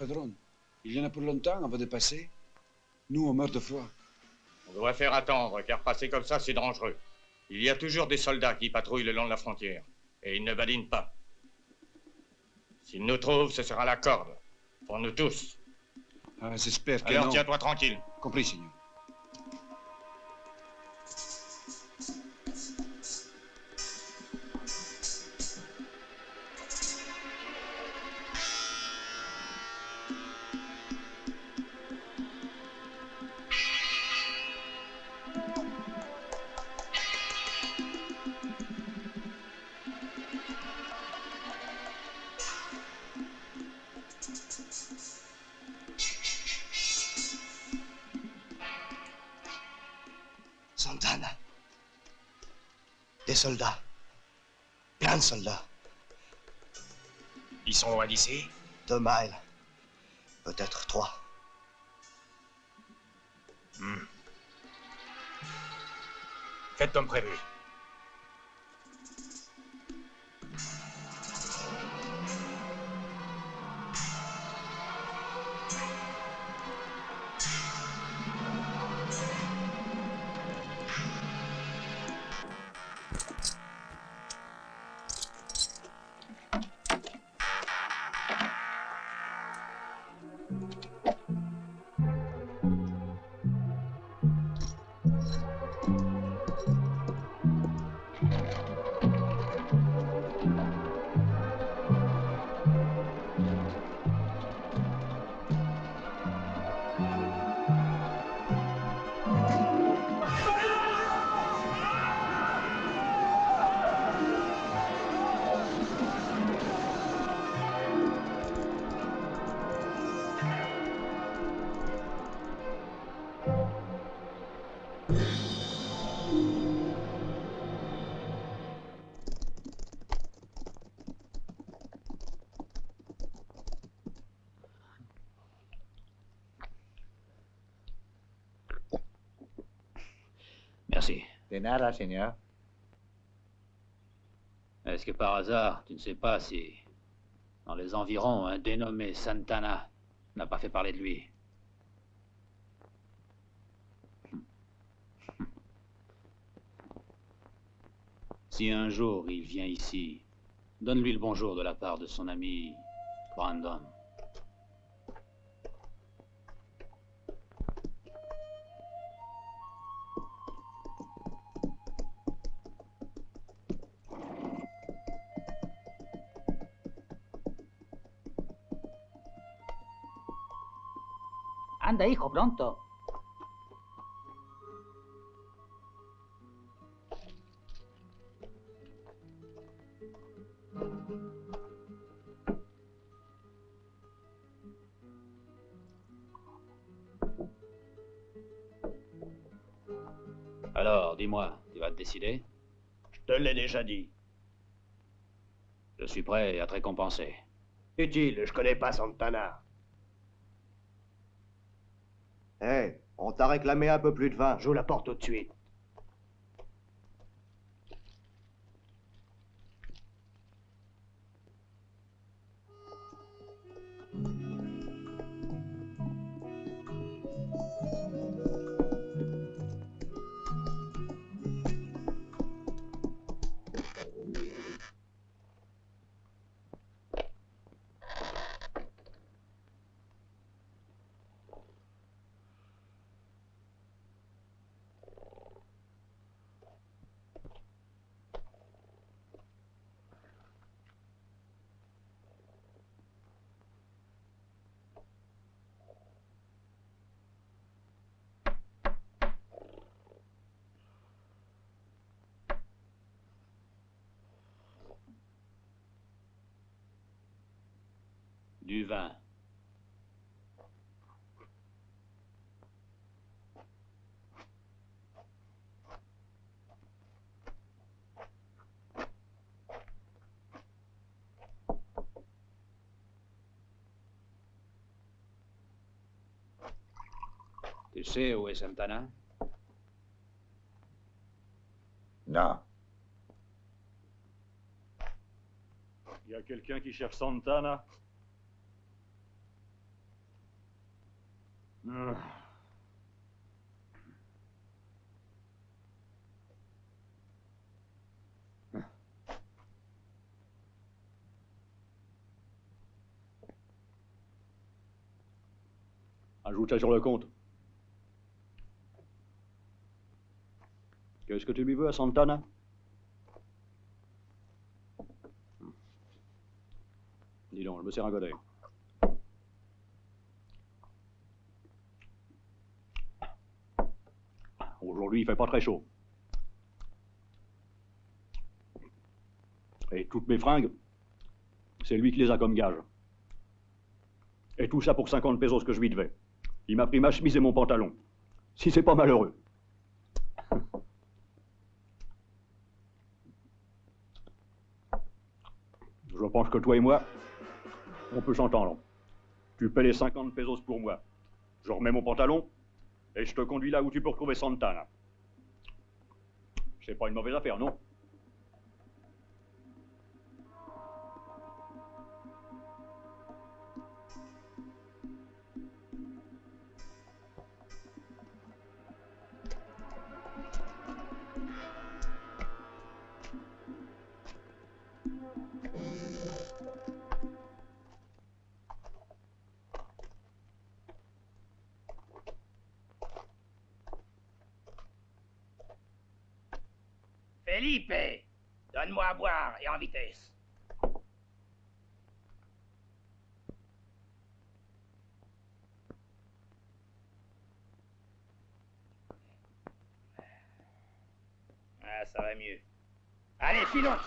Padron, il y en a pour longtemps avant de passer. Nous, on meurt de froid. On doit faire attendre, car passer comme ça, c'est dangereux. Il y a toujours des soldats qui patrouillent le long de la frontière. Et ils ne badinent pas. S'ils nous trouvent, ce sera la corde. Pour nous tous. Ah, j'espère que Alors non. tiens-toi tranquille. Compris, Seigneur. Santana. Des soldats. Plein de soldats. Ils sont loin d'ici? 2 miles. Peut-être 3. Faites comme prévu. Merci. De nada, señor. Est-ce que par hasard, tu ne sais pas si, dans les environs, un dénommé Santana n'a pas fait parler de lui? Si un jour il vient ici, donne-lui le bonjour de la part de son ami Brandon. Anda, hijo, pronto. Alors, dis-moi, tu vas te décider? Je te l'ai déjà dit. Je suis prêt à te récompenser. Utile, je connais pas Santana. Hé, on t'a réclamé un peu plus de vin. J'ouvre la porte tout de suite. Du vin. Tu sais où est Santana? Non. Il y a quelqu'un qui cherche Santana? Ajoute ça sur le compte. Qu'est-ce que tu lui veux à Santana? Dis donc, je me sers un godet. Aujourd'hui, il fait pas très chaud. Et toutes mes fringues, c'est lui qui les a comme gage. Et tout ça pour 50 pesos que je lui devais. Il m'a pris ma chemise et mon pantalon. Si c'est pas malheureux. Je pense que toi et moi, on peut s'entendre. Tu paies les 50 pesos pour moi. Je remets mon pantalon et je te conduis là où tu peux retrouver Santana. C'est pas une mauvaise affaire, non? Felipe, donne-moi à boire et en vitesse. Ah, ça va mieux. Allez, filons.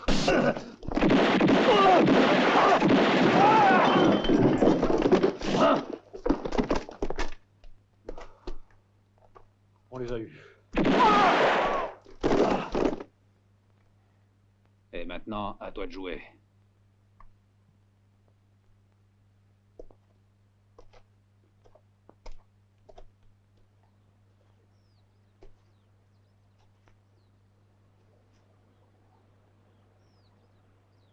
On les a eus. Et maintenant, à toi de jouer.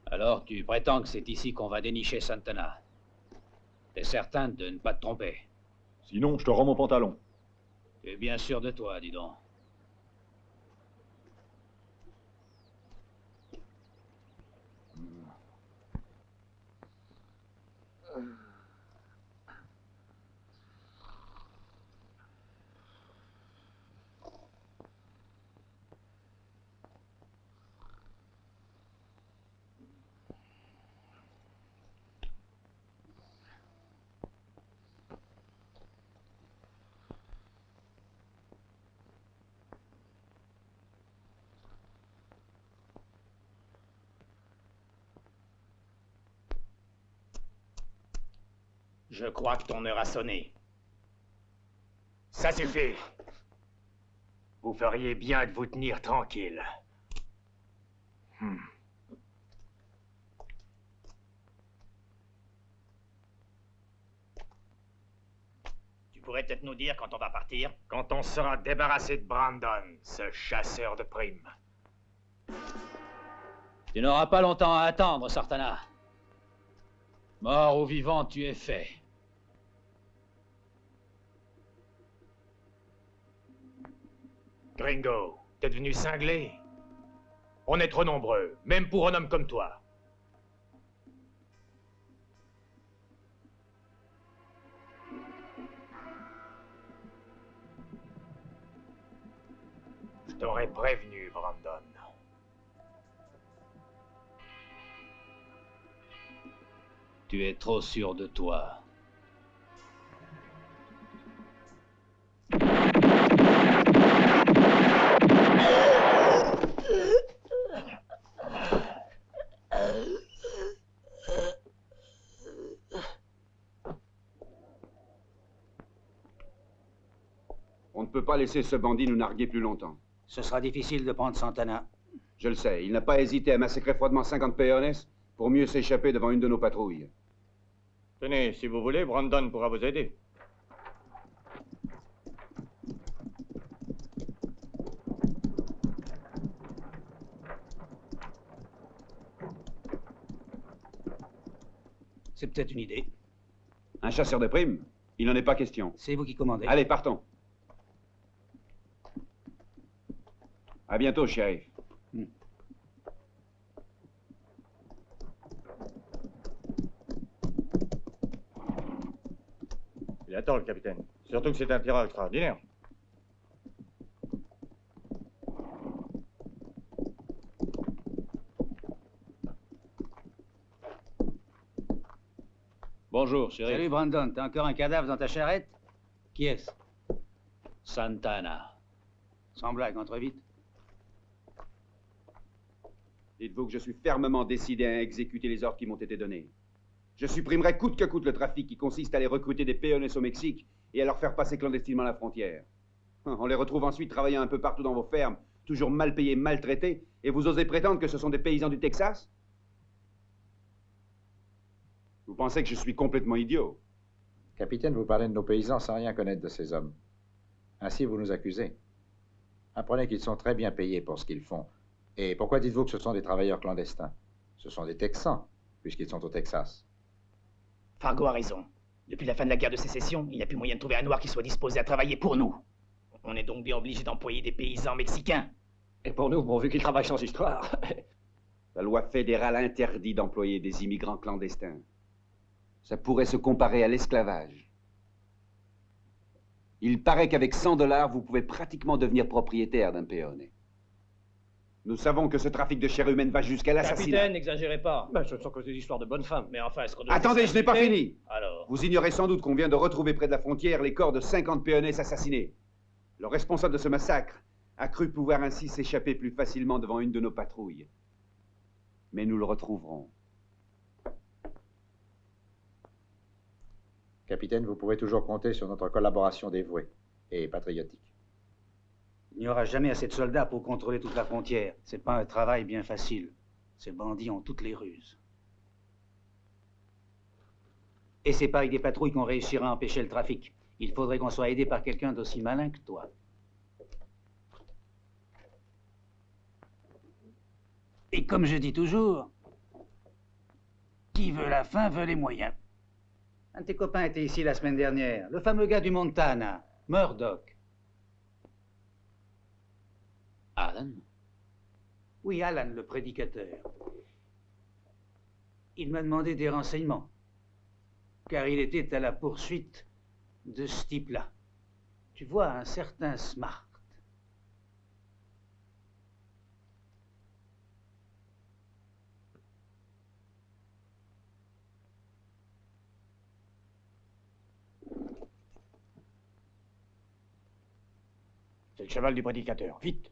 Alors, tu prétends que c'est ici qu'on va dénicher Santana. T'es certain de ne pas te tromper? Sinon, je te rends mon pantalon. Tu es bien sûr de toi, dis donc. Je crois que ton heure a sonné. Ça suffit. Vous feriez bien de vous tenir tranquille. Tu pourrais peut-être nous dire quand on va partir? Quand on sera débarrassé de Brandon, ce chasseur de primes. Tu n'auras pas longtemps à attendre, Santana. Mort ou vivant, tu es fait. Gringo, t'es devenu cinglé? On est trop nombreux, même pour un homme comme toi. Je t'aurais prévenu, Brandon. Tu es trop sûr de toi. On ne peut pas laisser ce bandit nous narguer plus longtemps. Ce sera difficile de prendre Santana. Je le sais, il n'a pas hésité à massacrer froidement 50 peones pour mieux s'échapper devant une de nos patrouilles. Tenez, si vous voulez, Brandon pourra vous aider. C'est peut-être une idée. Un chasseur de primes? Il n'en est pas question. C'est vous qui commandez. Allez, partons. À bientôt, shérif. Il attend, le capitaine. Surtout que c'est un tireur extraordinaire. Bonjour, shérif. Salut, Brandon. T'as encore un cadavre dans ta charrette? Qui est-ce? Santana. Sans blague, entre vite. Dites-vous que je suis fermement décidé à exécuter les ordres qui m'ont été donnés. Je supprimerai coûte que coûte le trafic qui consiste à aller recruter des peones au Mexique et à leur faire passer clandestinement la frontière. On les retrouve ensuite travaillant un peu partout dans vos fermes, toujours mal payés, maltraités, et vous osez prétendre que ce sont des paysans du Texas? Vous pensez que je suis complètement idiot? Capitaine, vous parlez de nos paysans sans rien connaître de ces hommes. Ainsi, vous nous accusez. Apprenez qu'ils sont très bien payés pour ce qu'ils font. Et pourquoi dites-vous que ce sont des travailleurs clandestins? Ce sont des Texans, puisqu'ils sont au Texas. Fargo a raison. Depuis la fin de la guerre de sécession, il n'y a plus moyen de trouver un noir qui soit disposé à travailler pour nous. On est donc bien obligé d'employer des paysans mexicains. Et pour nous, pourvu qu'ils travaillent sans histoire. La loi fédérale interdit d'employer des immigrants clandestins. Ça pourrait se comparer à l'esclavage. Il paraît qu'avec 100 $, vous pouvez pratiquement devenir propriétaire d'un peone. Nous savons que ce trafic de chair humaine va jusqu'à l'assassinat. Capitaine, n'exagérez pas. Ben, ce ne sont que des histoires de bonnes femmes. Mais enfin, est-ce qu'on doit... Attendez, je n'ai pas fini. Alors... Vous ignorez sans doute qu'on vient de retrouver près de la frontière les corps de 50 peones assassinés. Le responsable de ce massacre a cru pouvoir ainsi s'échapper plus facilement devant une de nos patrouilles. Mais nous le retrouverons. Capitaine, vous pouvez toujours compter sur notre collaboration dévouée et patriotique. Il n'y aura jamais assez de soldats pour contrôler toute la frontière. C'est pas un travail bien facile. Ces bandits ont toutes les ruses. Et c'est pas avec des patrouilles qu'on réussira à empêcher le trafic. Il faudrait qu'on soit aidé par quelqu'un d'aussi malin que toi. Et comme je dis toujours, qui veut la fin veut les moyens. Un de tes copains était ici la semaine dernière. Le fameux gars du Montana, Murdoch. Alan? Oui, Alan, le prédicateur. Il m'a demandé des renseignements, car il était à la poursuite de ce type-là. Tu vois, un certain Smart. C'est le cheval du prédicateur. Vite!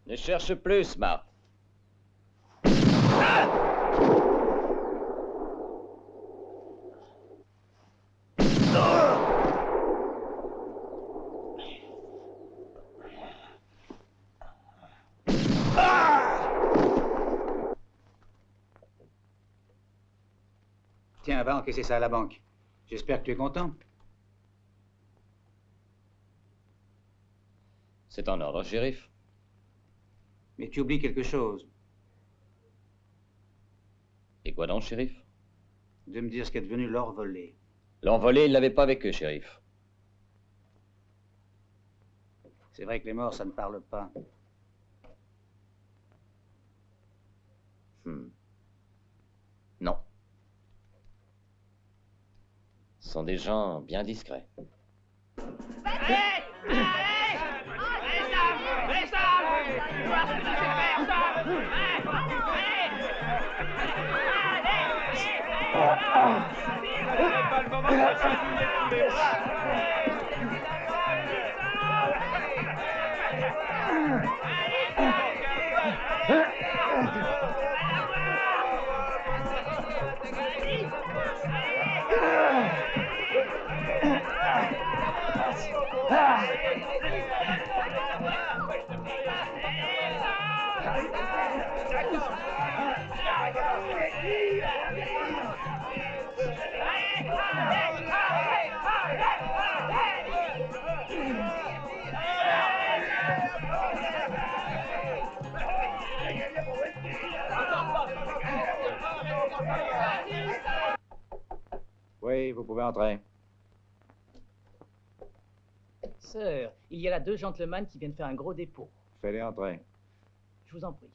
Ne cherche plus, Smart. va encaisser ça à la banque. J'espère que tu es content. C'est en ordre, shérif. Mais tu oublies quelque chose. Et quoi donc, shérif? De me dire ce qu'est devenu l'or volé. L'or volé, ils l'avaient pas avec eux, shérif. C'est vrai que les morts, ça ne parle pas. Non. Ce sont des gens bien discrets. Oui, vous pouvez entrer. Sir, il y a là 2 gentlemen qui viennent faire un gros dépôt. Faites-les entrer. Je vous en prie.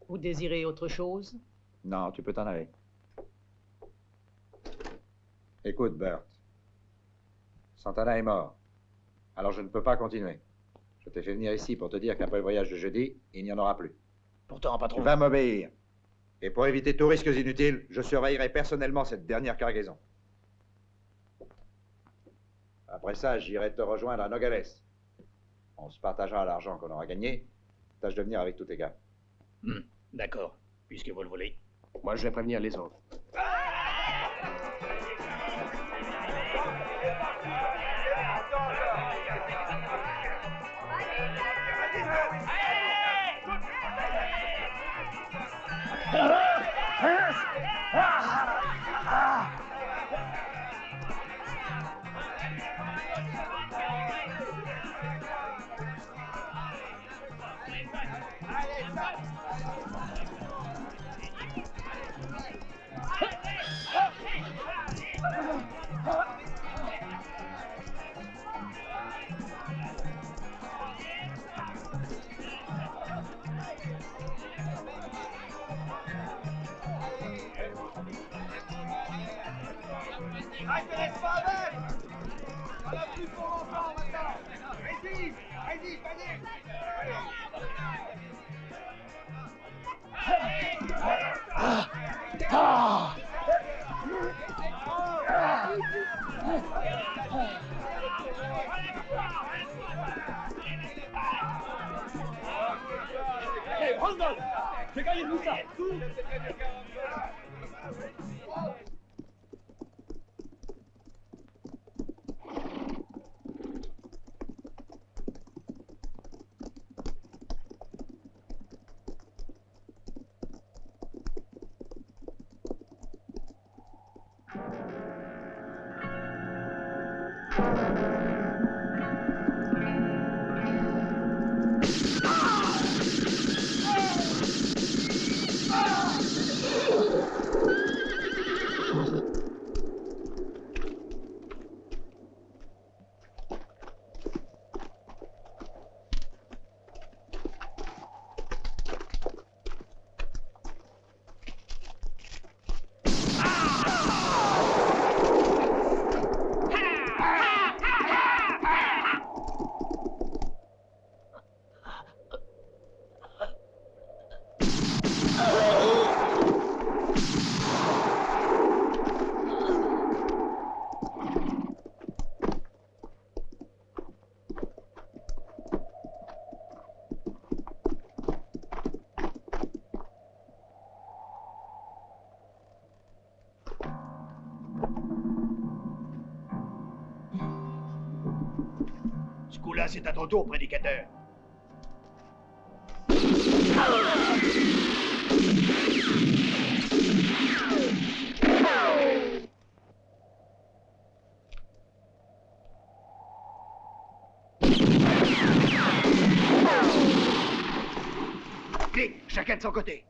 Vous désirez autre chose? Non, tu peux t'en aller. Écoute, Bert. Santana est mort. Alors je ne peux pas continuer. Je t'ai fait venir ici pour te dire qu'après le voyage de jeudi, il n'y en aura plus. Pourtant, patron. Tu vas m'obéir. Et pour éviter tout risque inutile, je surveillerai personnellement cette dernière cargaison. Après ça, j'irai te rejoindre à Nogales. On se partagera l'argent qu'on aura gagné. Tâche de venir avec tous tes gars. D'accord, puisque vous le voulez. Moi, je vais prévenir les autres. Ce coup-là, c'est à ton tour, prédicateur. chacun de son côté.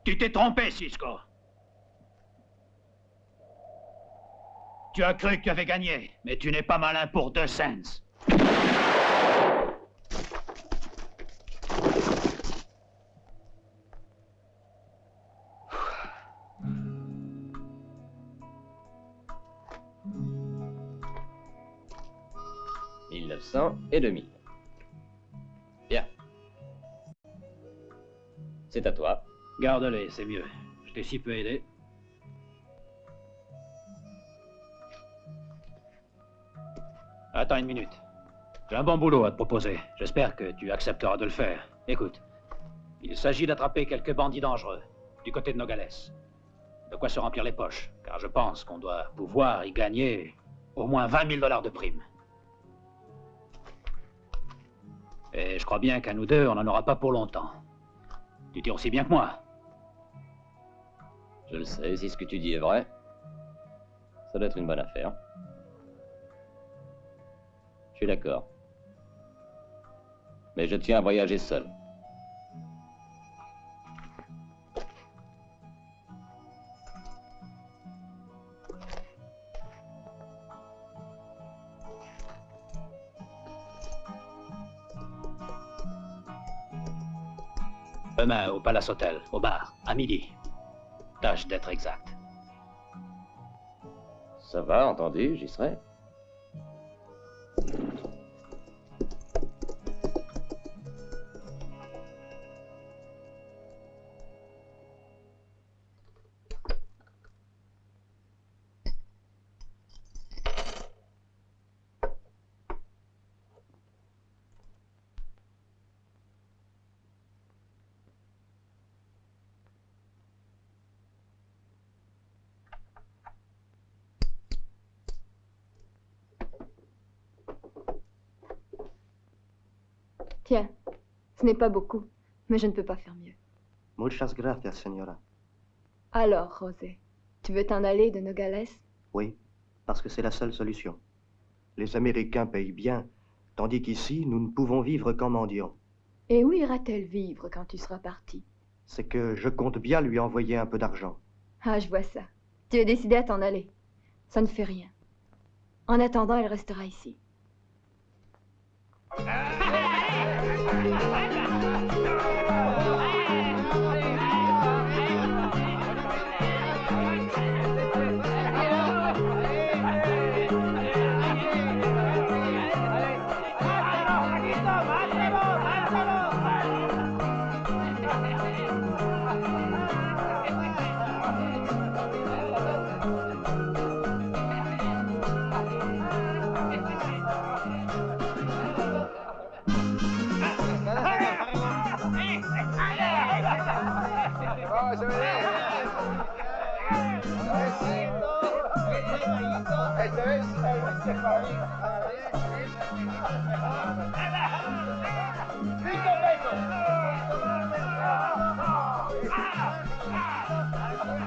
Tu t'es trompé, Cisco. Tu as cru que tu avais gagné, mais tu n'es pas malin pour 2 cents. Et 2000. Bien. C'est à toi. Garde-les, c'est mieux. Je t'ai si peu aidé. Attends une minute. J'ai un bon boulot à te proposer. J'espère que tu accepteras de le faire. Écoute, il s'agit d'attraper quelques bandits dangereux, du côté de Nogales. De quoi se remplir les poches, car je pense qu'on doit pouvoir y gagner au moins 20 000 $ de prime. Et je crois bien qu'à nous deux, on n'en aura pas pour longtemps. Tu tires aussi bien que moi. Je le sais, si ce que tu dis est vrai, ça doit être une bonne affaire. Je suis d'accord. Mais je tiens à voyager seul. Demain, au Palace Hotel, au bar, à midi. Tâche d'être exact. Ça va, entendu, j'y serai. Tiens, ce n'est pas beaucoup, mais je ne peux pas faire mieux. Muchas gracias, señora. Alors, José, tu veux t'en aller de Nogales? Oui, parce que c'est la seule solution. Les Américains payent bien, tandis qu'ici, nous ne pouvons vivre qu'en mendiant. Et où ira-t-elle vivre quand tu seras parti? C'est que je compte bien lui envoyer un peu d'argent. Ah, je vois ça. Tu es décidé à t'en aller. Ça ne fait rien. En attendant, elle restera ici.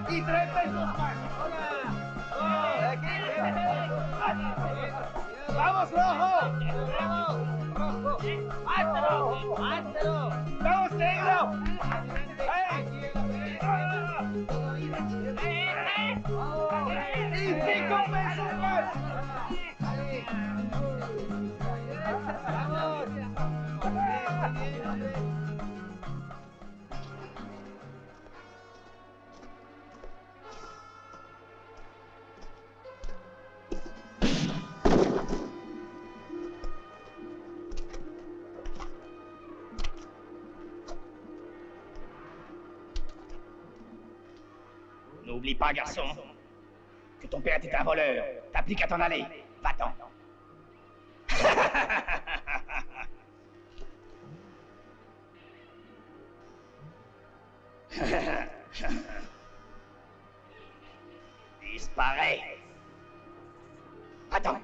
Y 3 pesos más. ¡Vamos, rojo! ¡Rojo! ¡Mátalo! ¡Mátalo! ¡Vamos, negro! ¡Y 5 pesos más! N'oublie pas, garçon, que ton père était un voleur. T'as plus qu'à t'en aller. Va-t'en. Disparais. Attends.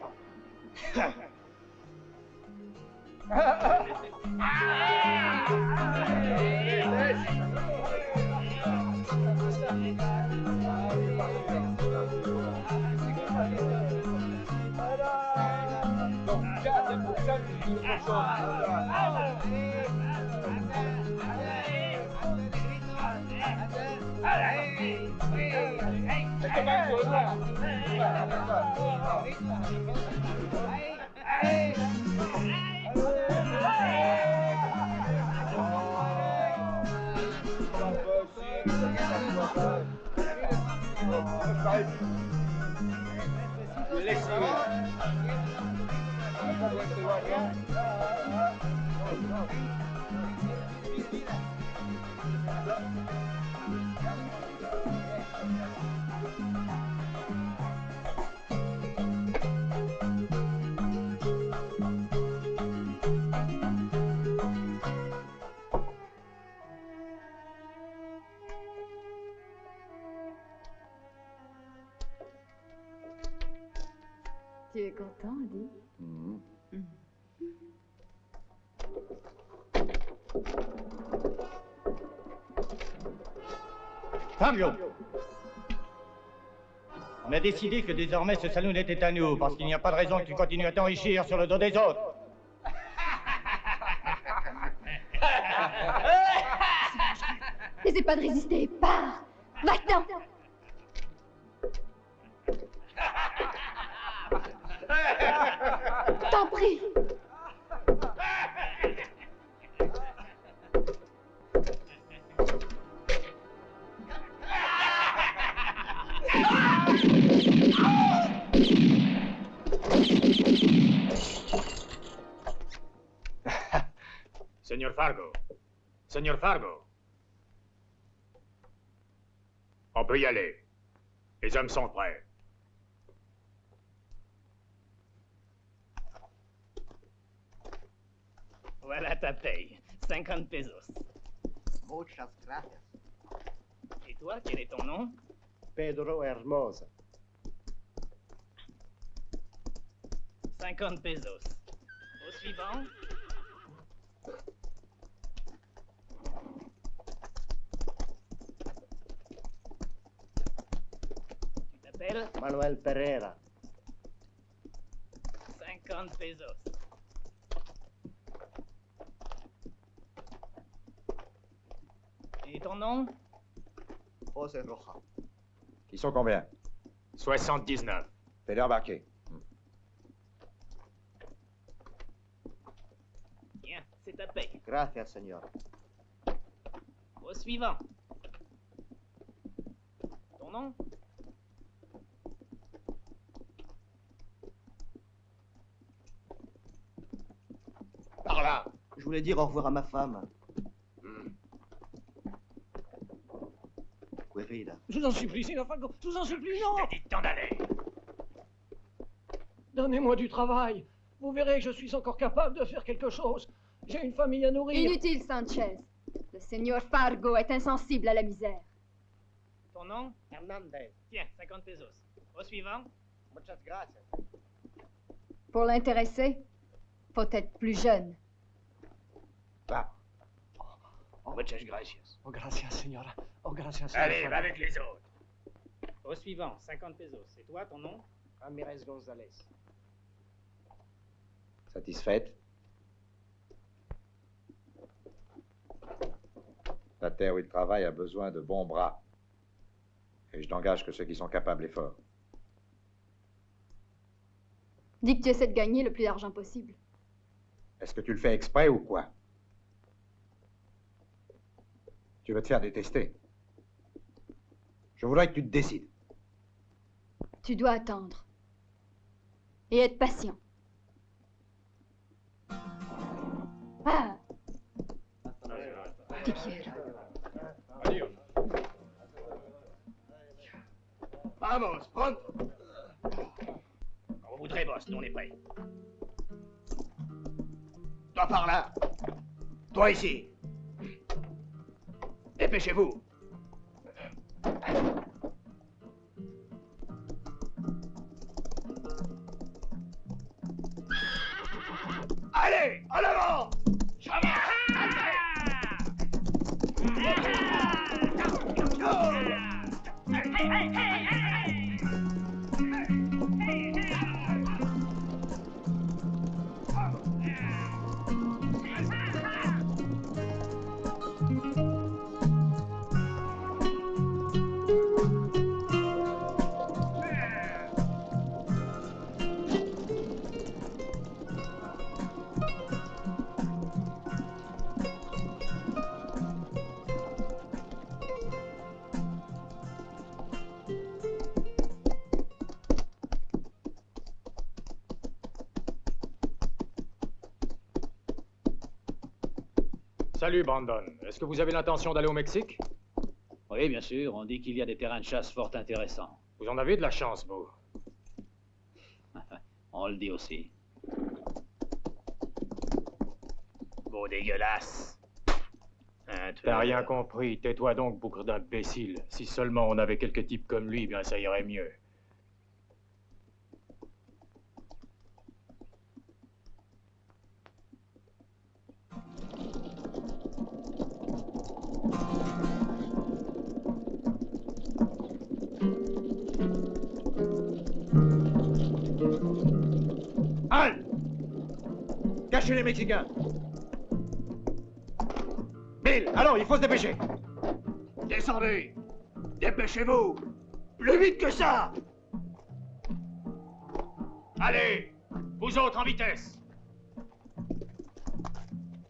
Tu es content, Adi? Fargo! On a décidé que désormais ce saloon était à nous, parce qu'il n'y a pas de raison que tu continues à t'enrichir sur le dos des autres. N'essaie pas de résister, pars! Va-t'en! T'en prie! Señor Fargo. Señor Fargo. On peut y aller. Les hommes sont prêts. Voilà ta paye. 50 pesos. Muchas gracias. Et toi, quel est ton nom? Pedro Hermosa. 50 pesos. Au suivant. Tu t'appelles? Manuel Pereira. 50 pesos. Et ton nom? José Roja. Qui sont combien? 79. Fais-les embarquer. Tiens, c'est ta paye. Gracias, señor. Au suivant. Ton nom? Par là. Je voulais dire au revoir à ma femme. Querida. Je vous en supplie, Seigneur Fargo, je vous en supplie, non! Je t'ai dit de t'en aller. Donnez-moi du travail. Vous verrez que je suis encore capable de faire quelque chose. J'ai une famille à nourrir. Inutile, Sanchez. Le Seigneur Fargo est insensible à la misère. Ton nom? Hernandez. Tiens, 50 pesos. Au suivant. Muchas gracias. Pour l'intéresser, faut être plus jeune. Va. Muchas gracias. Oh, gracias, señora. Oh, gracias. Allez, señor. va avec les autres. Au suivant, 50 pesos. C'est toi, ton nom? Ramirez González. Satisfaite? La terre où il travaille a besoin de bons bras. Et je n'engage que ceux qui sont capables et forts. Dis que tu essaies de gagner le plus d'argent possible. Est-ce que tu le fais exprès ou quoi? Tu veux te faire détester. Je voudrais que tu te décides. Tu dois attendre. Et être patient. Ah! Te quiero. Vamos, pronto. On voudrait, boss, nous on est prêts. Toi par là. Toi ici. Dépêchez-vous. Allez, en avant. Salut, Brandon. Est-ce que vous avez l'intention d'aller au Mexique? Oui, bien sûr. On dit qu'il y a des terrains de chasse fort intéressants. Vous en avez de la chance, vous. On le dit aussi. Beau dégueulasse. Hein, T'as rien compris. Tais-toi donc, bougre d'imbécile. Si seulement on avait quelques types comme lui, bien ça irait mieux. Halte! Cachez les Mexicains! Bill, allons, il faut se dépêcher! Descendez! Dépêchez-vous! Plus vite que ça! Allez! Vous autres en vitesse!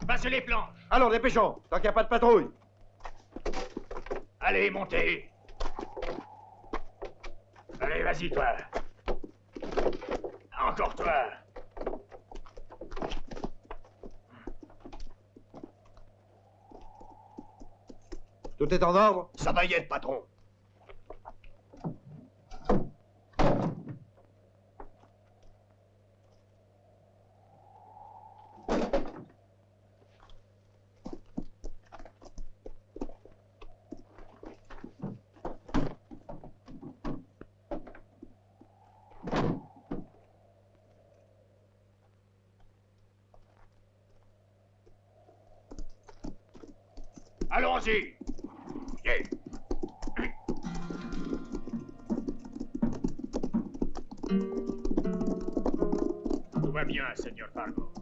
Passez les planches! Allons, dépêchons, tant qu'il n'y a pas de patrouille. Allez, montez! Allez, vas-y, toi! Encore toi! Tout est en ordre? Ça va y être, patron! Allons-y! Yeah. Tout va bien, Seigneur Fargo.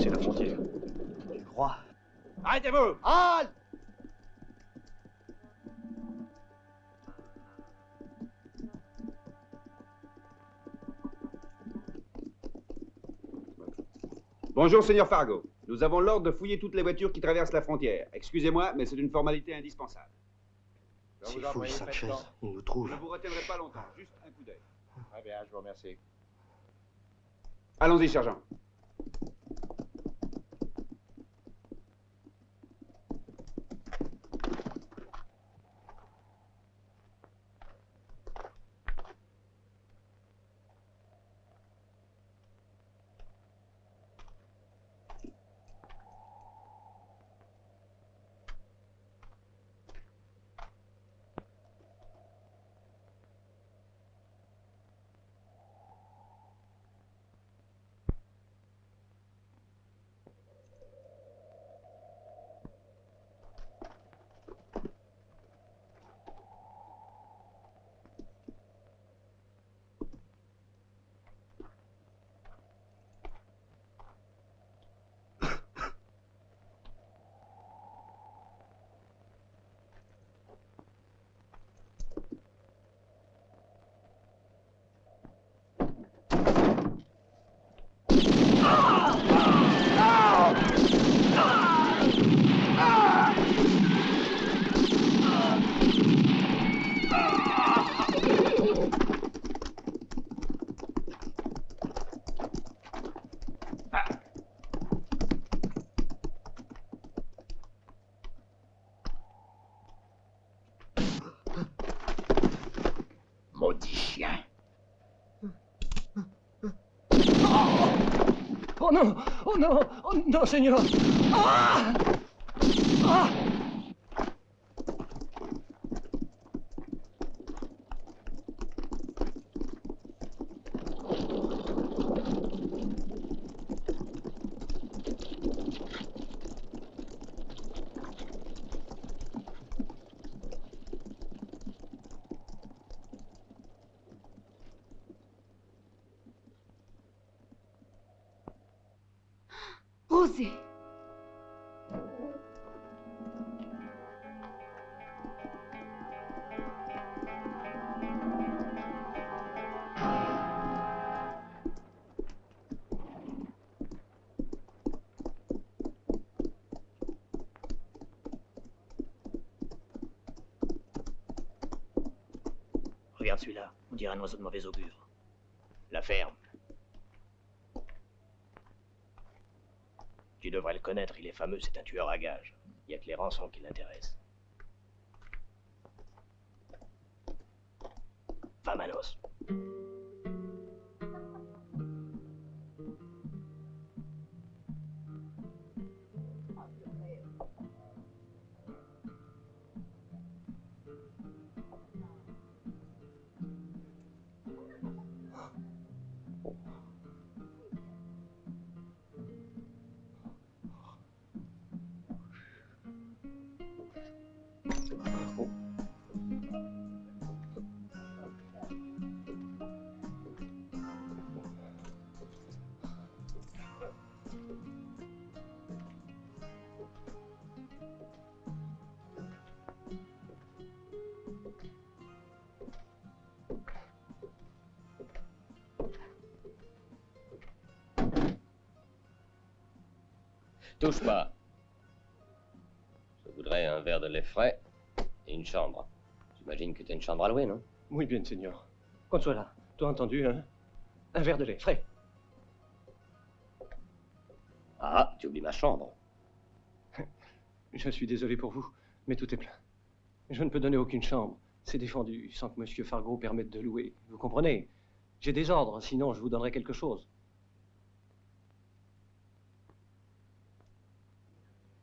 passer la frontière. Tu crois? Arrêtez-vous! Halte! Bonjour, Seigneur Fargo. Nous avons l'ordre de fouiller toutes les voitures qui traversent la frontière. Excusez-moi, mais c'est une formalité indispensable. S'il fouille Sanchez, il nous trouve. Je ne vous retiendrai pas longtemps, juste un coup d'œil. Très bien, je vous remercie. Allons-y, sergent. Maudit chien. Oh non! Oh non! Oh non, Seigneur! Ah! Ah! Rosé. Regarde celui-là, on dirait un oiseau de mauvais augure. La ferme. Tu devrais le connaître, il est fameux, c'est un tueur à gages. Il n'y a que les rançons qui l'intéressent. Vamanos. Touche pas. Je voudrais un verre de lait frais et une chambre. J'imagine que tu as une chambre à louer, non? Muy bien, Seigneur. Consuela, tu as entendu, hein? Un verre de lait frais. Ah, tu oublies ma chambre. Je suis désolé pour vous, mais tout est plein. Je ne peux donner aucune chambre. C'est défendu sans que Monsieur Fargo permette de louer. Vous comprenez? J'ai des ordres, sinon je vous donnerai quelque chose.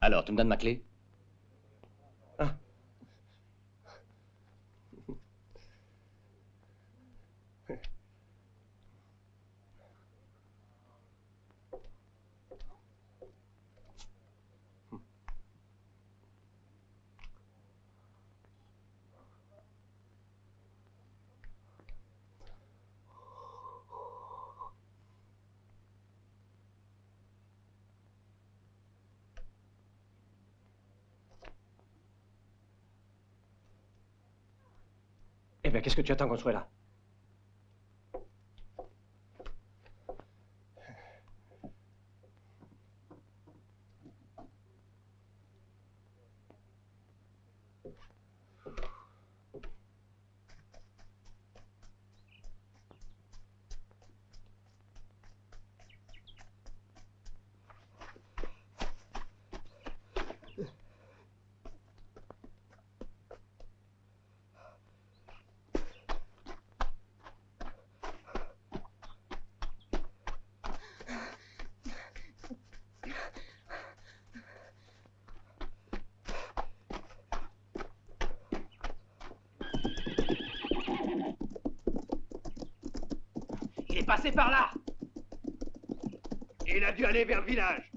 Alors, tu me donnes ma clé? Ah. bien, qu'est-ce que tu attends qu'on soit là? Il est passé par là. Il a dû aller vers le village.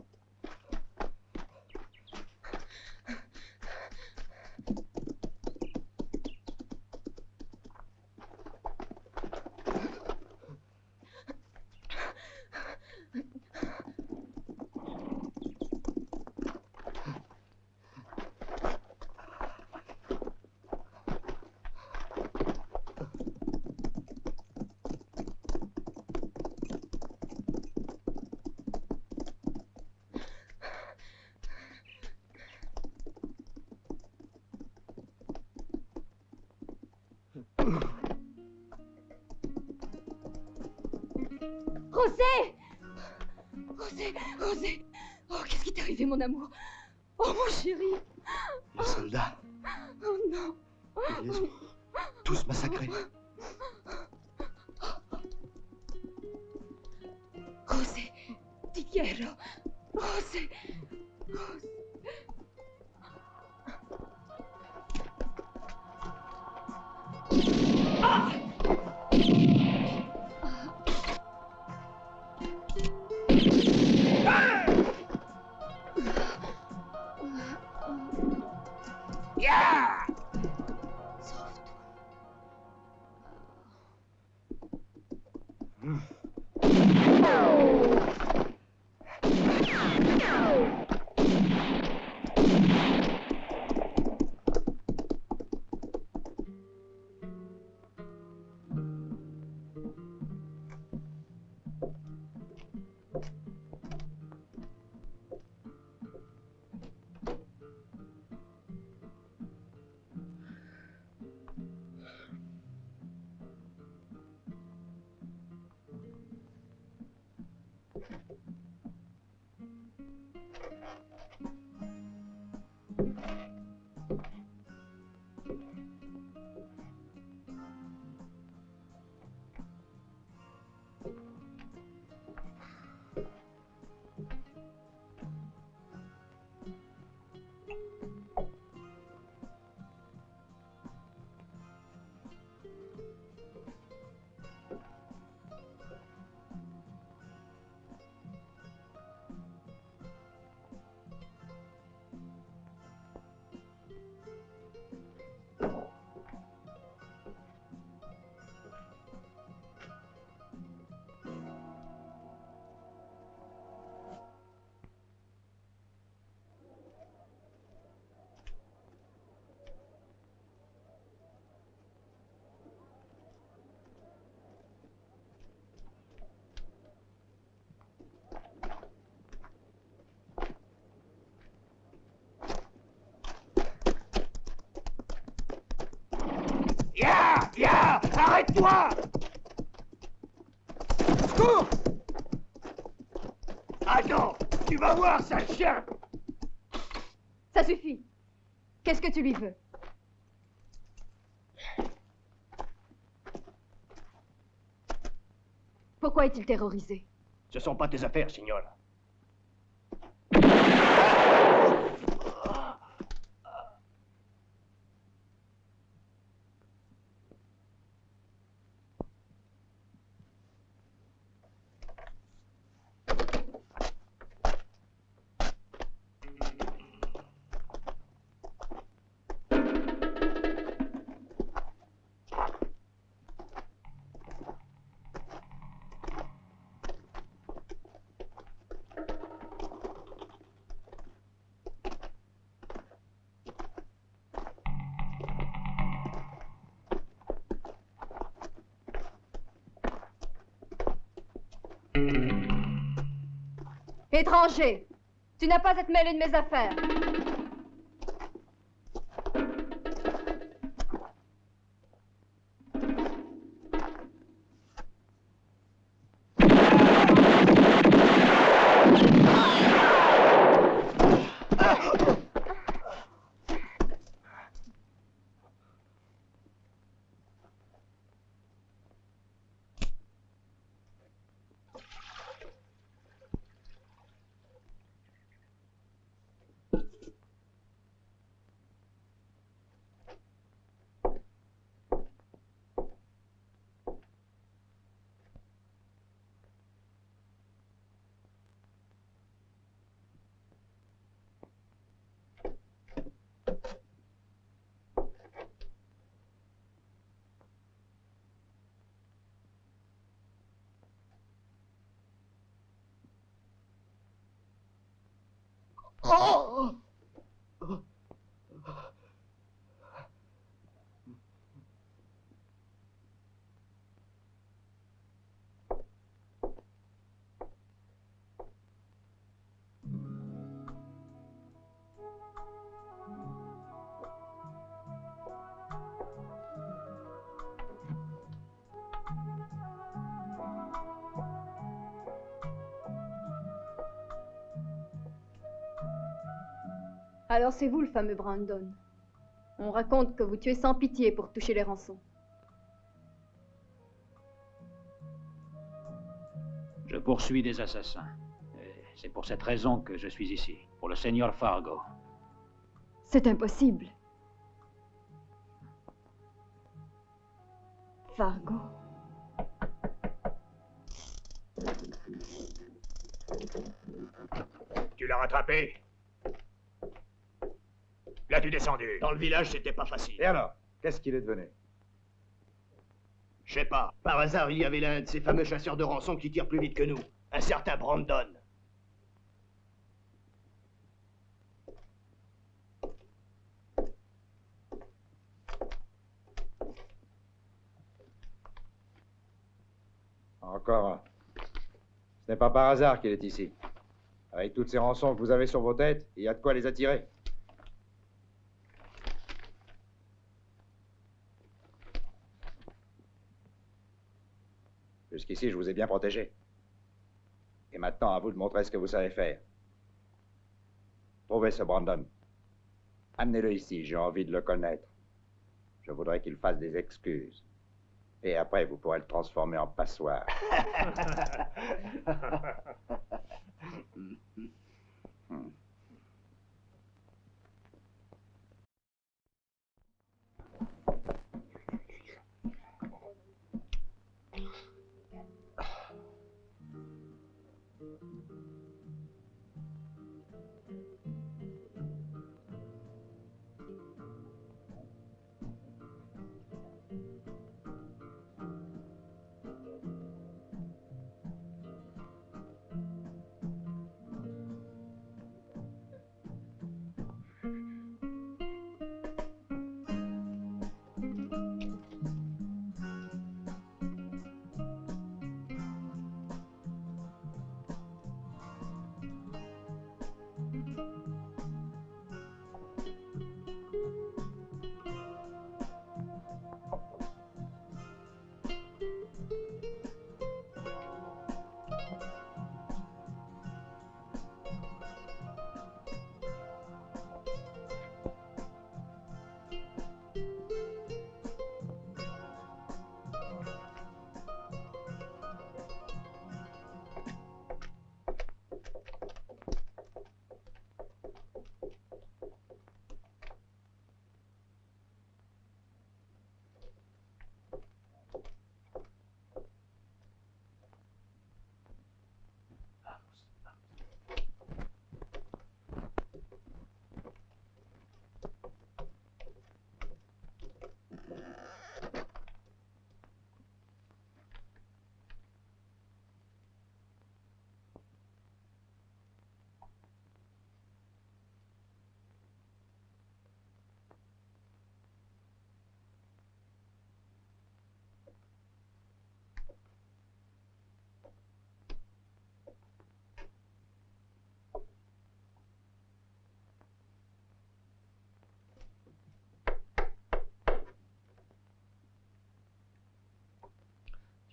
José! José! José! Oh, qu'est-ce qui t'est arrivé, mon amour? Oh, mon chéri! Les soldats, Oh non! ils les ont tous massacrés. José! Ti quiero! José! José! Ah! Yeah! Ya! Arrête-toi! Cours! Attends, tu vas voir, sale chien! Ça suffit. Qu'est-ce que tu lui veux? Pourquoi est-il terrorisé? Ce sont pas tes affaires, signora. Étranger, tu n'as pas à te mêler de mes affaires. Oh! Alors c'est vous le fameux Brandon. On raconte que vous tuez sans pitié pour toucher les rançons. Je poursuis des assassins. Et c'est pour cette raison que je suis ici, pour le Seigneur Fargo. C'est impossible. Fargo. Tu l'as rattrapé? L'as-tu descendu? Dans le village, c'était pas facile. Et alors? Qu'est-ce qu'il est devenu? Je sais pas. Par hasard, il y avait l'un de ces fameux chasseurs de rançon qui tire plus vite que nous. Un certain Brandon. Encore un. Ce n'est pas par hasard qu'il est ici. Avec toutes ces rançons que vous avez sur vos têtes, il y a de quoi les attirer. Jusqu'ici, je vous ai bien protégé. Et maintenant, à vous de montrer ce que vous savez faire. Trouvez ce Brandon. Amenez-le ici, j'ai envie de le connaître. Je voudrais qu'il fasse des excuses. Et après, vous pourrez le transformer en passoire.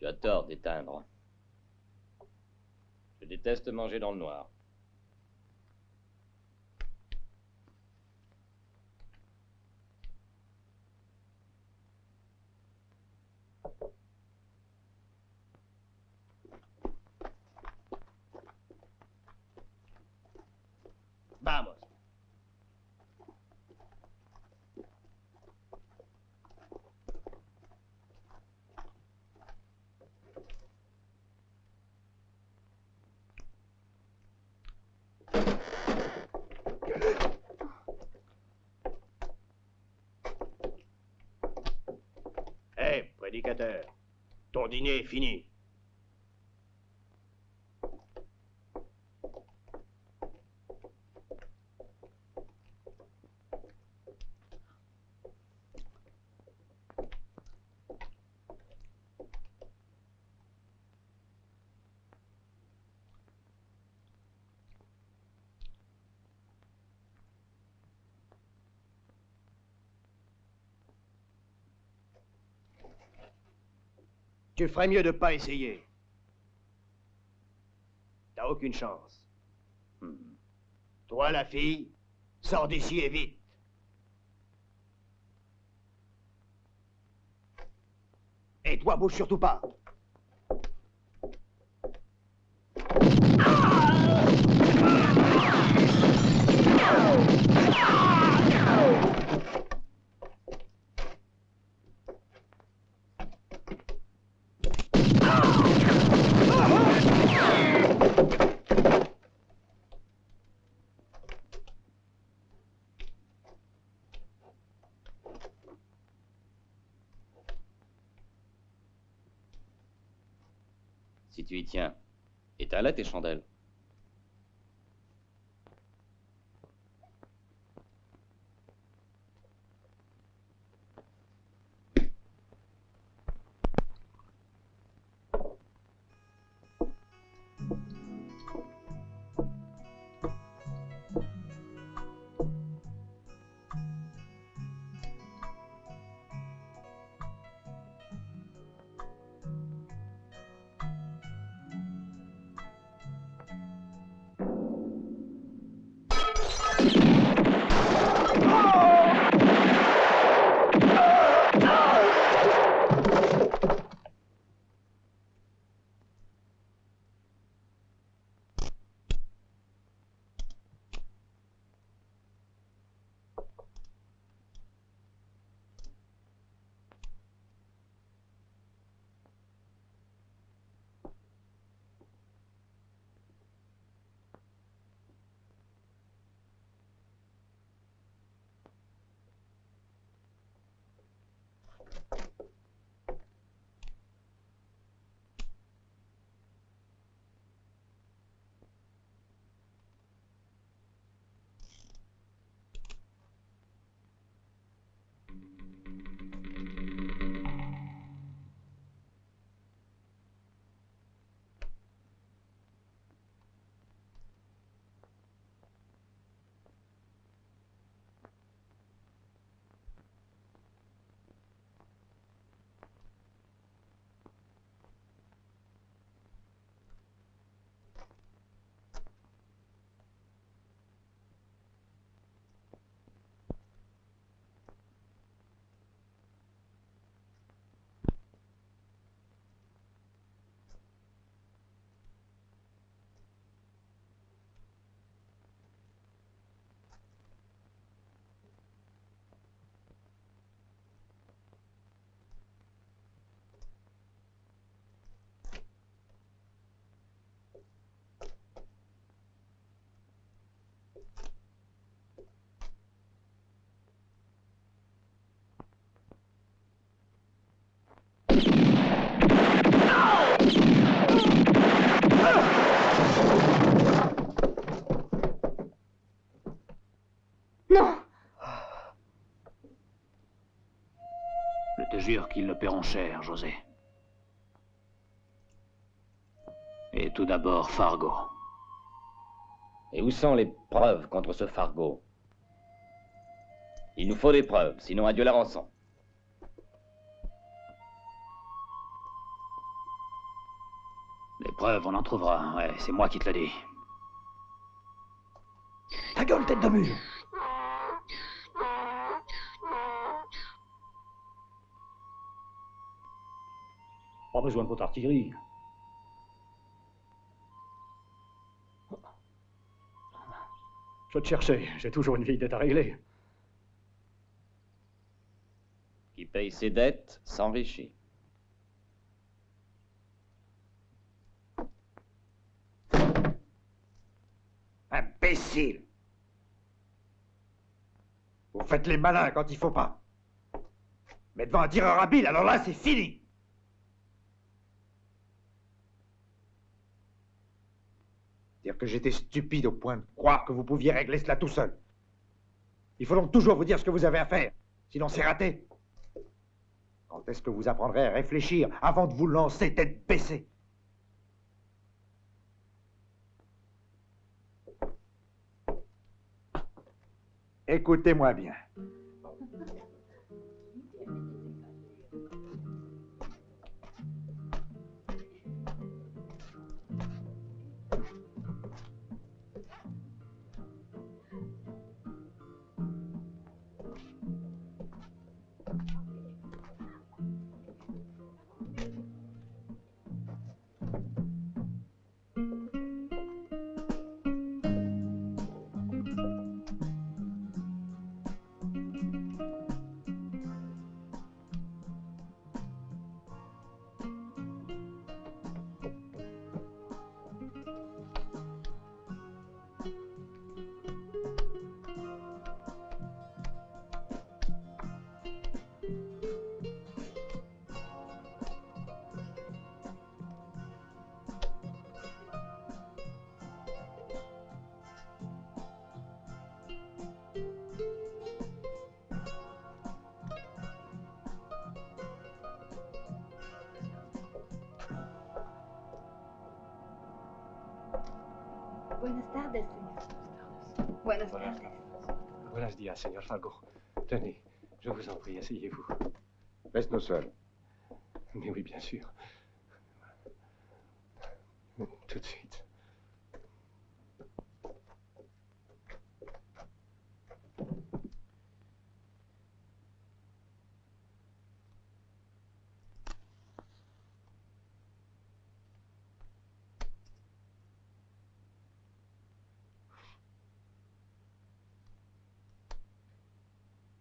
Tu as tort d'éteindre. Je déteste manger dans le noir. Vamos. Hé, prédicateur, ton dîner est fini. Tu ferais mieux de pas essayer. T'as aucune chance. Toi, la fille, sors d'ici et vite. Et toi, bouge surtout pas. Si tu y tiens, éteins-la tes chandelles. Je te jure qu'ils le paieront cher, José. Et tout d'abord, Fargo. Et où sont les preuves contre ce Fargo? Il nous faut des preuves, sinon adieu la rançon. Les preuves, on en trouvera. Ouais, c'est moi qui te le dis. Ta gueule, tête de mule! Pas besoin de votre artillerie. Je te cherchais, j'ai toujours une vieille dette à régler. Qui paye ses dettes s'enrichit. Imbécile! Vous faites les malins quand il faut pas. Mais devant un tireur habile, alors là, c'est fini! Dire que j'étais stupide au point de croire que vous pouviez régler cela tout seul. Il faut donc toujours vous dire ce que vous avez à faire, sinon c'est raté. Quand est-ce que vous apprendrez à réfléchir avant de vous lancer tête baissée? Écoutez-moi bien. Buenas tardes, señor. Buenas tardes. Buenos días, señor Fargo. Tenez, je vous en prie, asseyez-vous. Laisse-nous seuls. Mais oui, bien sûr. Tout de suite.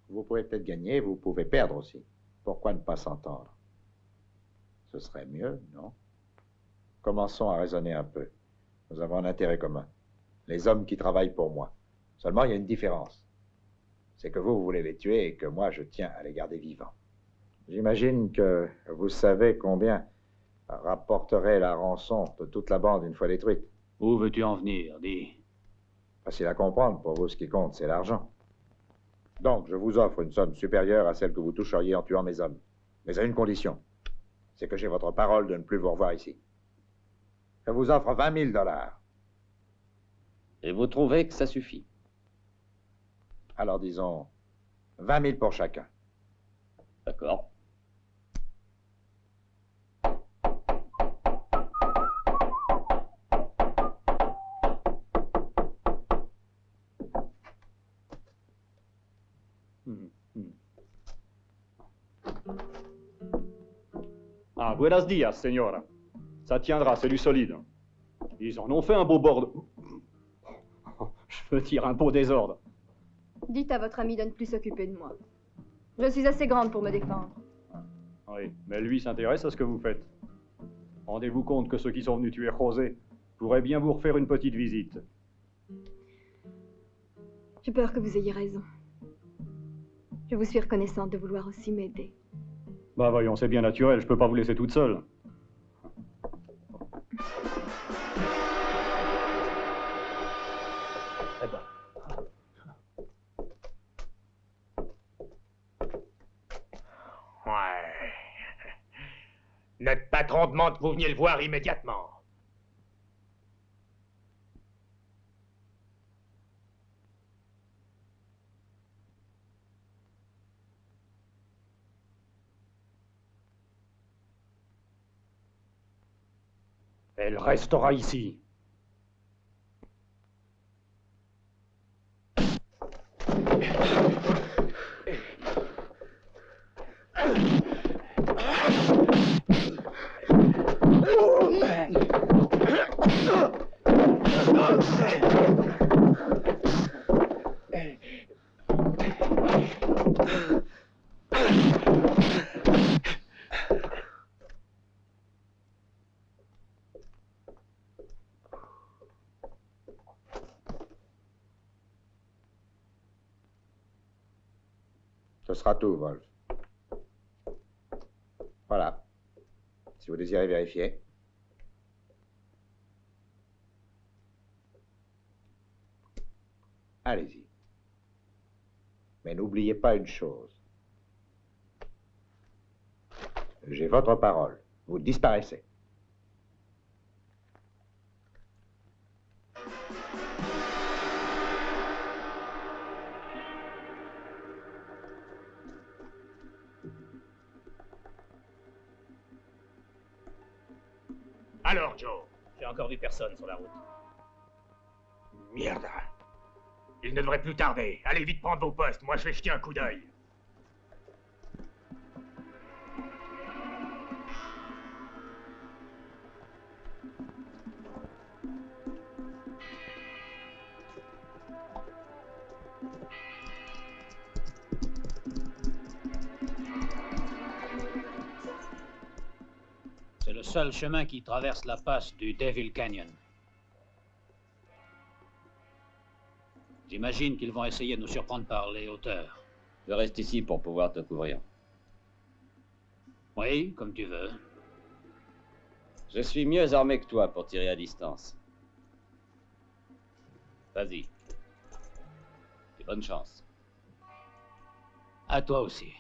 Vous pouvez peut-être gagner, vous pouvez perdre aussi. Pourquoi ne pas s'entendre? Ce serait mieux, non? Commençons à raisonner un peu. Nous avons un intérêt commun. Les hommes qui travaillent pour moi. Seulement, il y a une différence. C'est que vous voulez les tuer et que moi, je tiens à les garder vivants. J'imagine que vous savez combien rapporterait la rançon de toute la bande une fois détruite. Où veux-tu en venir, dis? Facile à comprendre. Pour vous, ce qui compte, c'est l'argent. Donc, je vous offre une somme supérieure à celle que vous toucheriez en tuant mes hommes. Mais à une condition. C'est que j'ai votre parole de ne plus vous revoir ici. Je vous offre 20 000 $. Et vous trouvez que ça suffit? Alors disons 20 000 pour chacun. D'accord. Ah, buenos días, señora. Ça tiendra, c'est du solide. Ils en ont fait un beau bord. Je veux dire, un beau désordre. Dites à votre ami de ne plus s'occuper de moi. Je suis assez grande pour me défendre. Oui, mais lui s'intéresse à ce que vous faites. Rendez-vous compte que ceux qui sont venus tuer José pourraient bien vous refaire une petite visite. J'ai peur que vous ayez raison. Je vous suis reconnaissante de vouloir aussi m'aider. Bah voyons, c'est bien naturel, je peux pas vous laisser toute seule. Eh ben. Ouais. Notre patron demande que vous veniez le voir immédiatement. Elle restera ici. Ce sera tout, Wolf. Voilà. Si vous désirez vérifier. Allez-y. Mais n'oubliez pas une chose. J'ai votre parole. Vous disparaissez. Alors, Joe? J'ai encore vu personne sur la route. Merde. Il ne devrait plus tarder. Allez vite prendre vos postes, moi je vais jeter un coup d'œil. C'est le seul chemin qui traverse la passe du Devil Canyon. J'imagine qu'ils vont essayer de nous surprendre par les hauteurs. Je reste ici pour pouvoir te couvrir. Oui, comme tu veux. Je suis mieux armé que toi pour tirer à distance. Vas-y. Et bonne chance. À toi aussi.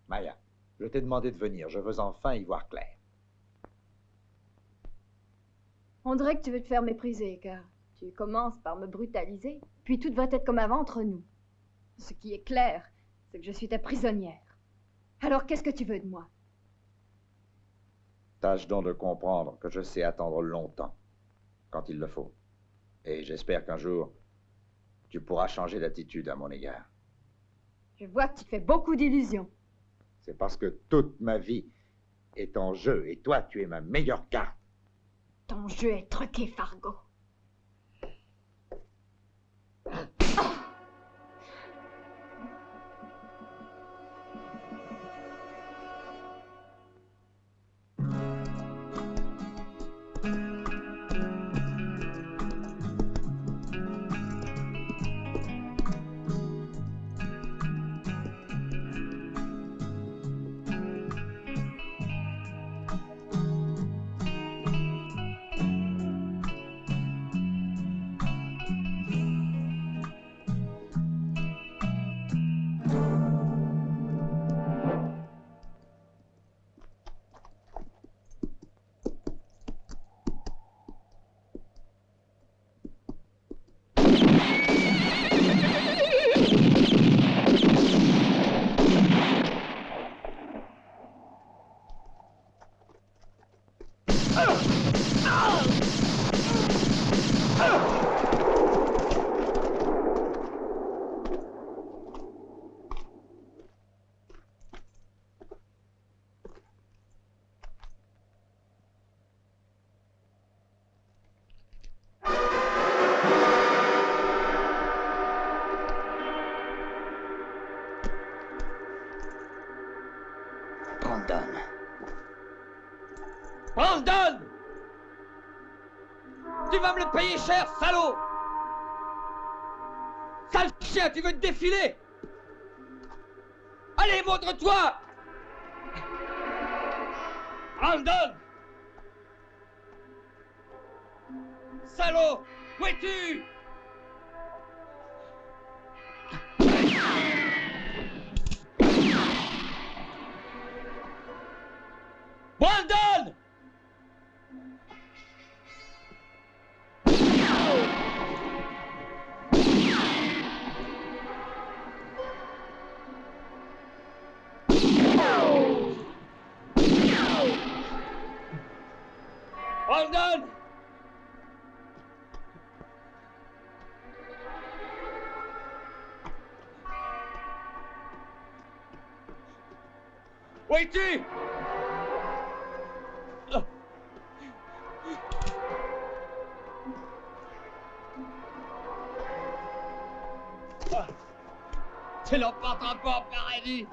Maya, je t'ai demandé de venir. Je veux enfin y voir clair. On dirait que tu veux te faire mépriser, car tu commences par me brutaliser, puis tout devrait être comme avant entre nous. Ce qui est clair, c'est que je suis ta prisonnière. Alors qu'est-ce que tu veux de moi? Tâche donc de comprendre que je sais attendre longtemps, quand il le faut. Et j'espère qu'un jour, tu pourras changer d'attitude à mon égard. Je vois que tu te fais beaucoup d'illusions. C'est parce que toute ma vie est en jeu, et toi, tu es ma meilleure carte. Ton jeu est truqué, Fargo. Brandon! Tu vas me le payer cher, salaud! Sale chien, tu veux te défiler? Allez, montre-toi! Brandon! Salaud! Où es-tu? Brandon! Brandon! Où es-tu? Tu l'emporteras pas en paradis.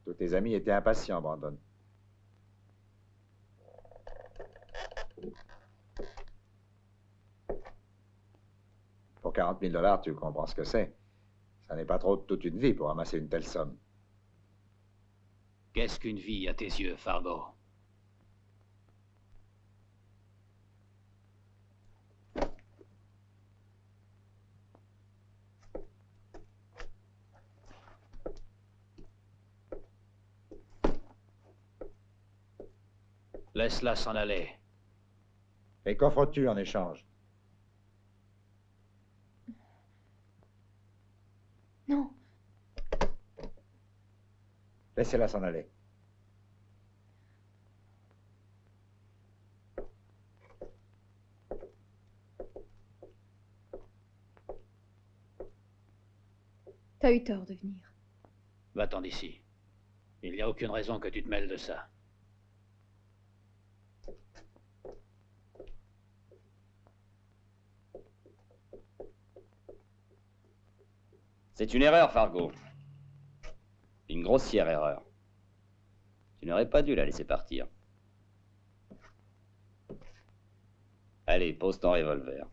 Tous tes amis étaient impatients, Brandon. Pour 40 000 $, tu comprends ce que c'est. Ça n'est pas trop de toute une vie pour amasser une telle somme. Qu'est-ce qu'une vie à tes yeux, Fargo? Laisse-la s'en aller. Et qu'offres-tu en échange? Non. Laissez-la s'en aller. T'as eu tort de venir. Va-t'en d'ici. Il n'y a aucune raison que tu te mêles de ça. C'est une erreur, Fargo. Une grossière erreur. Tu n'aurais pas dû la laisser partir. Allez, pose ton revolver.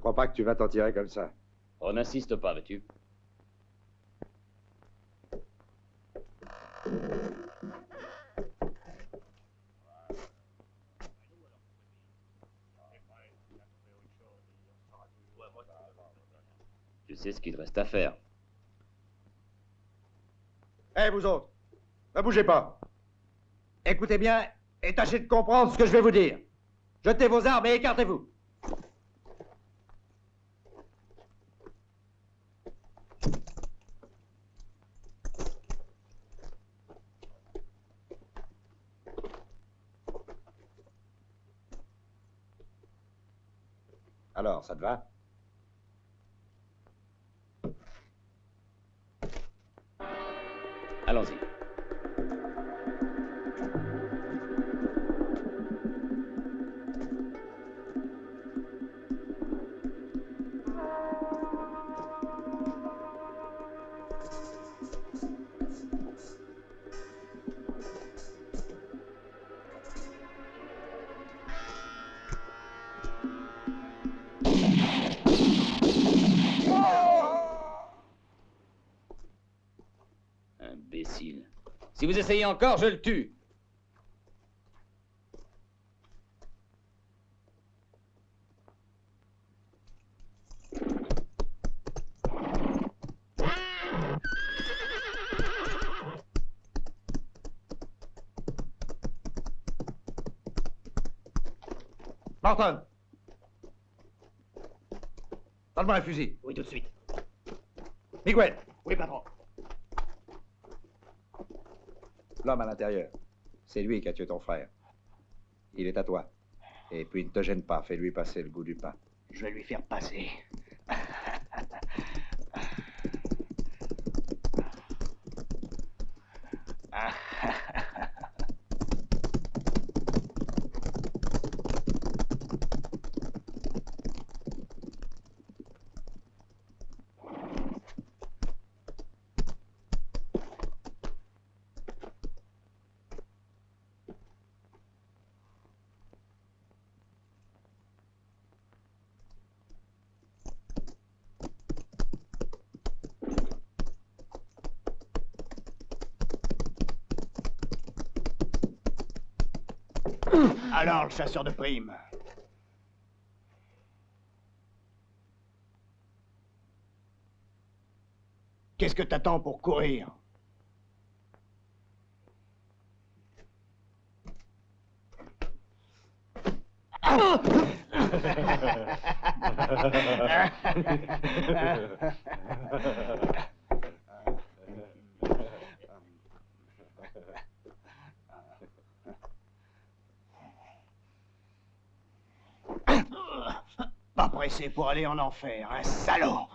crois pas que tu vas t'en tirer comme ça. On n'insiste pas, veux-tu? Je sais ce qu'il te reste à faire. Hé, vous autres, ne bougez pas. Écoutez bien et tâchez de comprendre ce que je vais vous dire. Jetez vos armes et écartez-vous. Alors, ça te va? Allons-y. Imbécile. Si vous essayez encore, je le tue. Martin! Donne-moi un fusil. Oui, tout de suite. Miguel! Oui, patron. L'homme à l'intérieur, c'est lui qui a tué ton frère. Il est à toi. Et puis ne te gêne pas, fais-lui passer le goût du pain. Je vais lui faire passer. Alors, le chasseur de primes. Qu'est-ce que t'attends pour courir? Pas pressé pour aller en enfer, un salaud!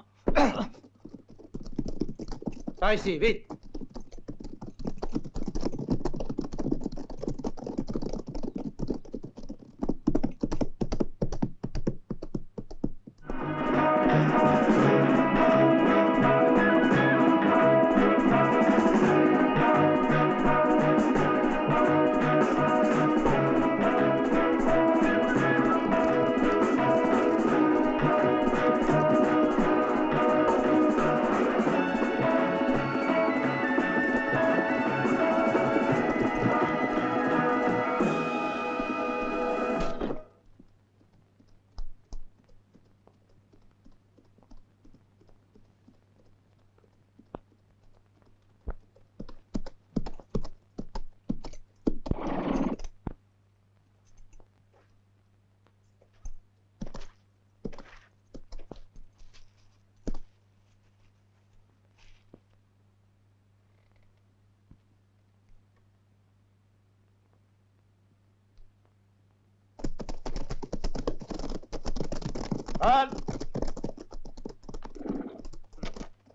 Par ici, vite!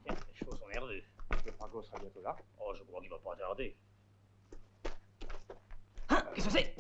Tiens, les chevaux sont nerveux. Le Fargo sera bientôt là. Oh, je crois qu'il va pas tarder. Hein, qu'est-ce que c'est?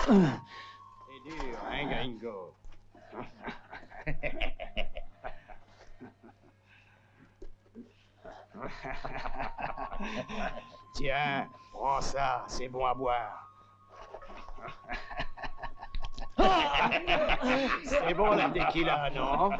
C'est dur, hein, gringo? Tiens, prends ça, c'est bon à boire. C'est bon la tequila, non?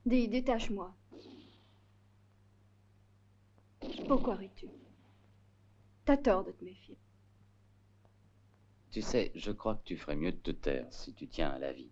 Dis, détache-moi. Pourquoi ris-tu? T'as tort de te méfier. Tu sais, je crois que tu ferais mieux de te taire si tu tiens à la vie.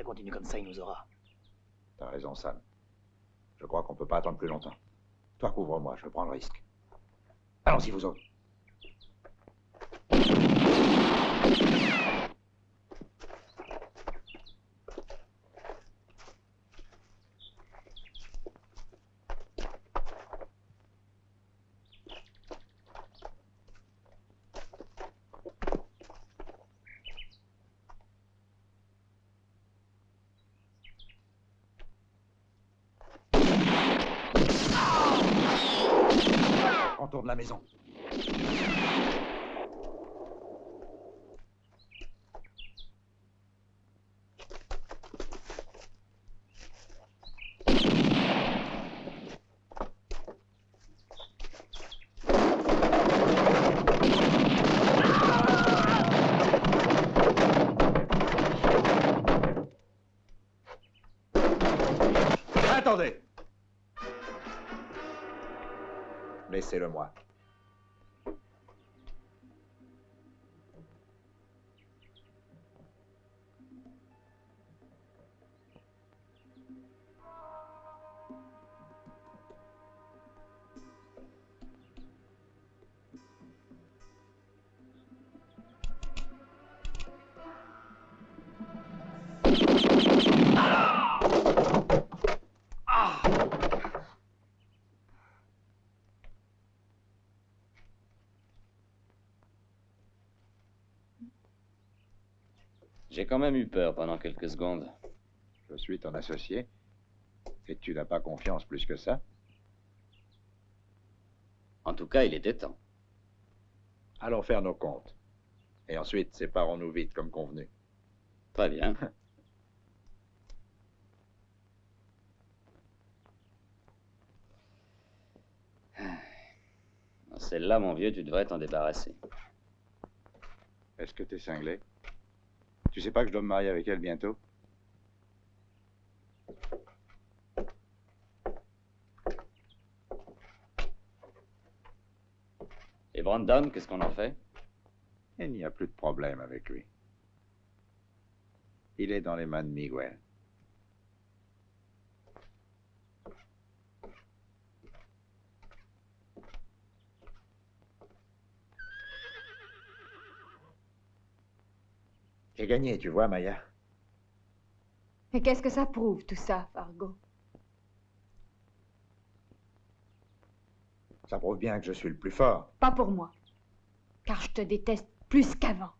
continue comme ça, il nous aura. T'as raison, Sam. Je crois qu'on peut pas attendre plus longtemps. Toi, couvre-moi, je prends le risque. Allons-y, vous autres. Autour de la maison. Attendez. Laissez-le moi. J'ai quand même eu peur pendant quelques secondes. Je suis ton associé. Et tu n'as pas confiance plus que ça? En tout cas, il était temps. Allons faire nos comptes. Et ensuite, séparons-nous vite, comme convenu. Très bien. Celle-là, mon vieux, tu devrais t'en débarrasser. Est-ce que t'es cinglé? Tu sais pas que je dois me marier avec elle bientôt? Et Brandon, qu'est-ce qu'on en fait? Il n'y a plus de problème avec lui. Il est dans les mains de Miguel. J'ai gagné, tu vois, Maya. Et qu'est-ce que ça prouve, tout ça, Fargo? Ça prouve bien que je suis le plus fort. Pas pour moi. Car je te déteste plus qu'avant.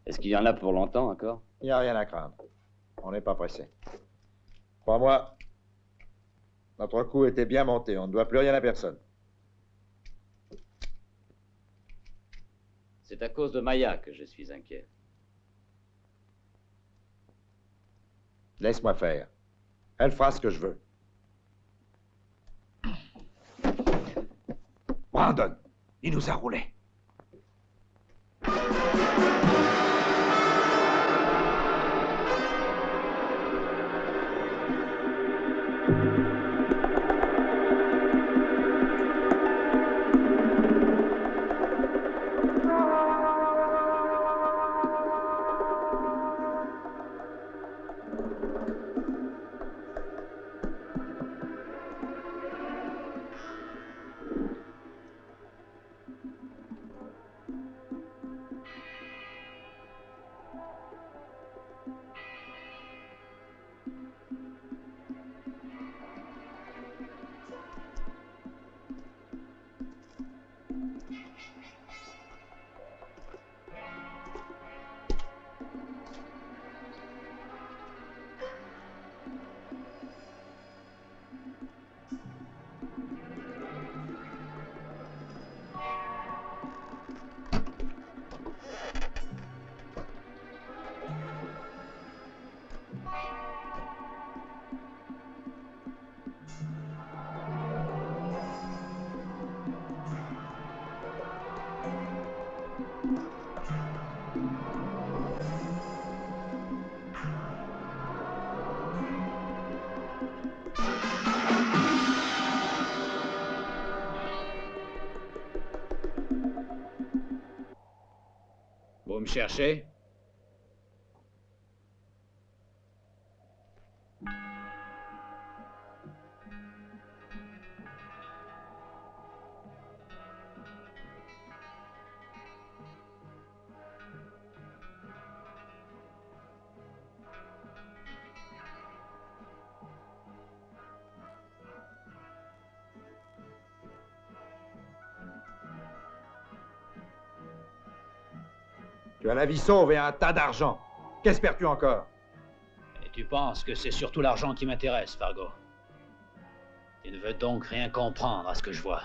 Est-ce qu'il y en a pour longtemps encore? Il n'y a rien à craindre. On n'est pas pressé. Crois-moi, notre coup était bien monté. On ne doit plus rien à personne. C'est à cause de Maya que je suis inquiet. Laisse-moi faire. Elle fera ce que je veux. Brandon, il nous a roulés. cherchez? Tu as la vie sauve et un tas d'argent. Qu'espères-tu encore? Et tu penses que c'est surtout l'argent qui m'intéresse, Fargo? Tu ne veux donc rien comprendre à ce que je vois.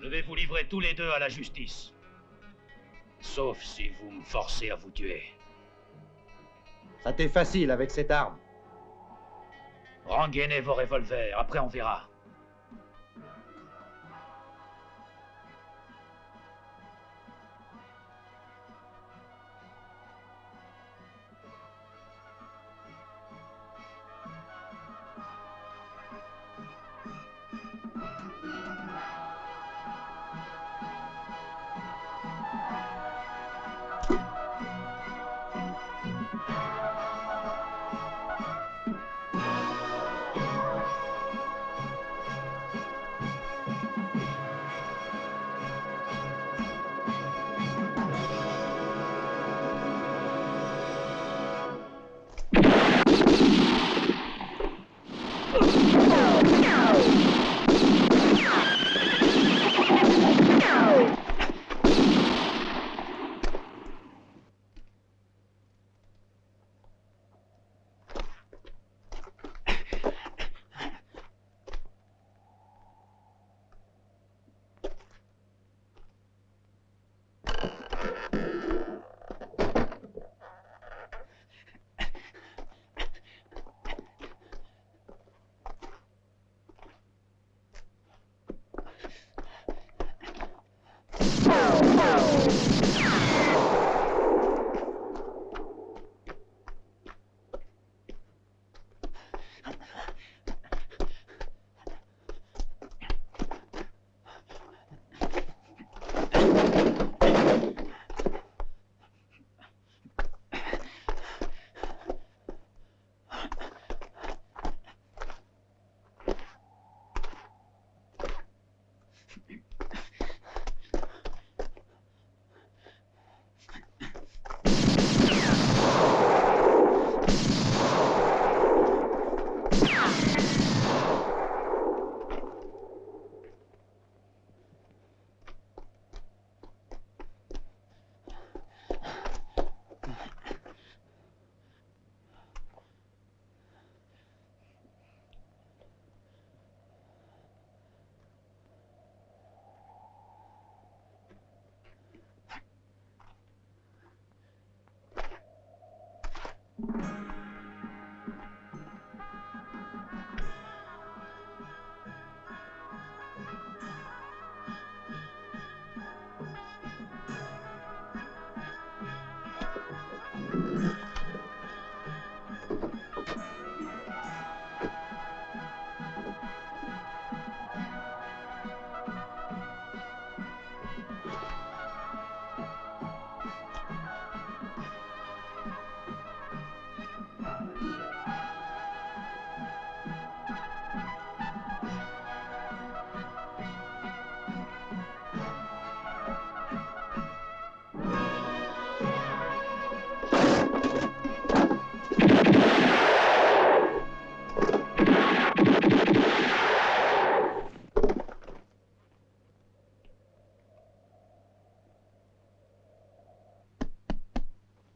Je vais vous livrer tous les deux à la justice. Sauf si vous me forcez à vous tuer. Ça t'est facile avec cette arme. Rengainez vos revolvers, après on verra.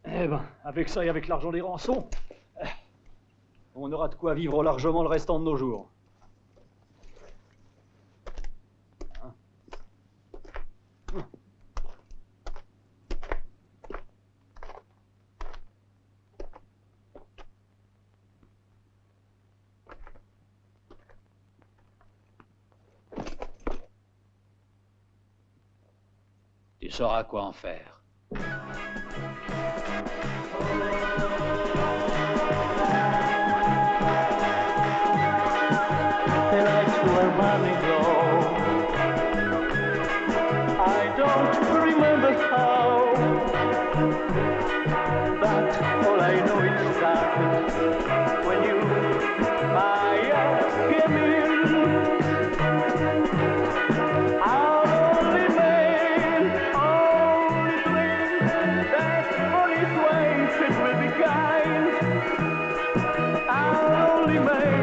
Eh ben, avec ça et avec l'argent des rançons, on aura de quoi vivre largement le restant de nos jours. Tu sauras quoi en faire. The lights were burning low. heart when you, my came in. I'll only make, only drink that honest ways, it will be kind. I'll only make